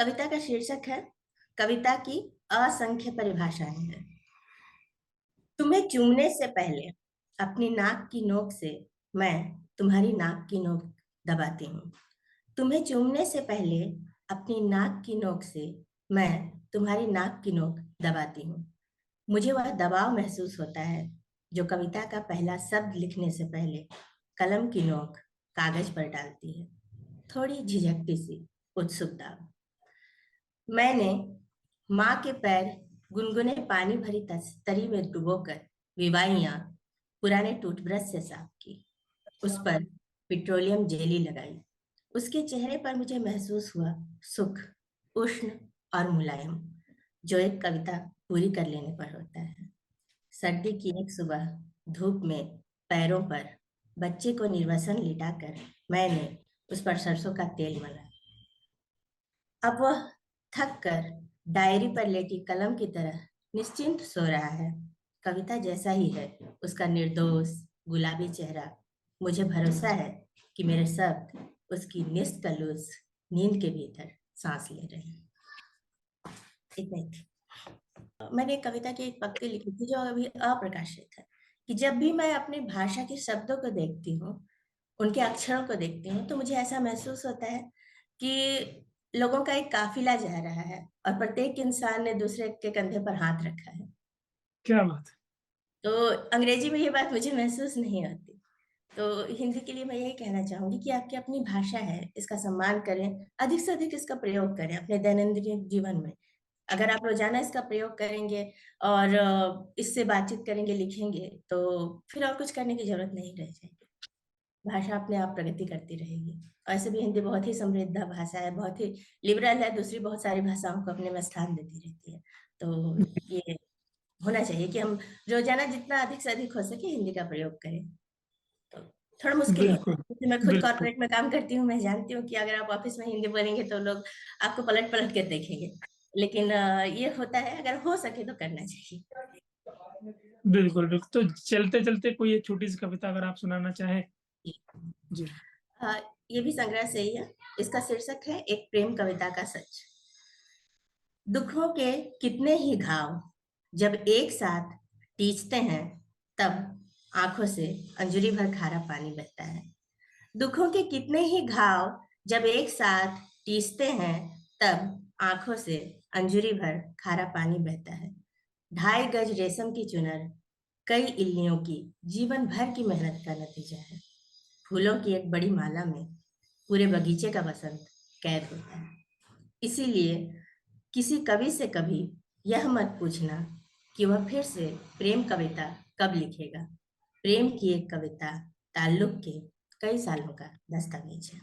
कविता का शीर्षक है कविता की असंख्य परिभाषाएं हैं। तुम्हें चूमने से पहले अपनी नाक की नोक से मैं तुम्हारी नाक की नोक दबाती हूँ। तुम्हें चूमने से पहले अपनी नाक की नोक से मैं तुम्हारी नाक की नोक दबाती हूँ। मुझे वह दबाव महसूस होता है जो कविता का पहला शब्द लिखने से पहले कलम की नोक कागज पर डालती है। थोड़ी झिझकती सी उत्सुकता। मैंने माँ के पैर गुनगुने पानी भरी तरी में डुबोकर विवाइयाँ पुराने टूथब्रश से साफ की। उस पर पेट्रोलियम जेली लगाई। उसके चेहरे पर मुझे महसूस हुआ सुख, उष्ण और मुलायम, जो एक कविता पूरी कर लेने पर होता है। सर्दी की एक सुबह धूप में पैरों पर बच्चे को निर्वसन लिटाकर मैंने उस पर सरसों का तेल मला। अब वह थक कर डायरी पर लेटी कलम की तरह निश्चिंत सो रहा है। कविता जैसा ही है उसका निर्दोष गुलाबी चेहरा। मुझे भरोसा है कि मेरे शब्द उसकी निष्कलुष नींद के भीतर सांस ले रहे हैं। इतना ही थी। मैंने एक कविता की एक पंक्ति लिखी थी जो अभी अप्रकाशित है कि जब भी मैं अपनी भाषा के शब्दों को देखती हूँ, उनके अक्षरों को देखती हूँ, तो मुझे ऐसा महसूस होता है कि लोगों का एक काफिला जा रहा है और प्रत्येक इंसान ने दूसरे के कंधे पर हाथ रखा है। क्या बात है। तो अंग्रेजी में ये बात मुझे महसूस नहीं होती। तो हिंदी के लिए मैं यही कहना चाहूंगी कि आपकी अपनी भाषा है, इसका सम्मान करें, अधिक से अधिक इसका प्रयोग करें अपने दैनंदिन जीवन में। अगर आप रोजाना इसका प्रयोग करेंगे और इससे बातचीत करेंगे, लिखेंगे, तो फिर और कुछ करने की जरूरत नहीं रह जाएगी। भाषा अपने आप प्रगति करती रहेगी। ऐसे भी हिंदी बहुत ही समृद्ध भाषा है, बहुत ही लिबरल है, दूसरी बहुत सारी भाषाओं को अपने में स्थान देती रहती है। तो ये होना चाहिए कि हम रोजाना जितना अधिक से अधिक हो सके हिंदी का प्रयोग करें। तो थोड़ा मुश्किल होता बिल्कुल, है क्योंकि मैं खुद बिल्कुल, कॉर्पोरेट में काम करती हूँ। मैं जानती हूँ कि अगर आप ऑफिस में हिंदी बोलेंगे तो लोग आपको पलट पलट के देखेंगे, लेकिन ये होता है, अगर हो सके तो करना चाहिए। बिल्कुल, बिल्कुल। तो चलते-चलते कोई एक छोटी-सी कविता अगर आप सुनाना चाहें? जी। अ, ये भी संग्रह से ही है। इसका शीर्षक है एक प्रेम कविता का सच। दुखों के कितने ही घाव जब एक साथ टीचते हैं, तब आंखों से अंजुरी भर खारा पानी बहता है। दुखों के कितने ही घाव जब एक साथ टीसते हैं, तब आंखों से अंजुरी भर खारा पानी बहता है। 2.5 गज रेशम की चुनर कई इल्लियों की जीवन भर की मेहनत का नतीजा है। फूलों की एक बड़ी माला में पूरे बगीचे का बसंत कैद होता है। इसीलिए किसी कवि से कभी यह मत पूछना कि वह फिर से प्रेम कविता कब लिखेगा। प्रेम की एक कविता ताल्लुक के कई सालों का दस्तावेज है।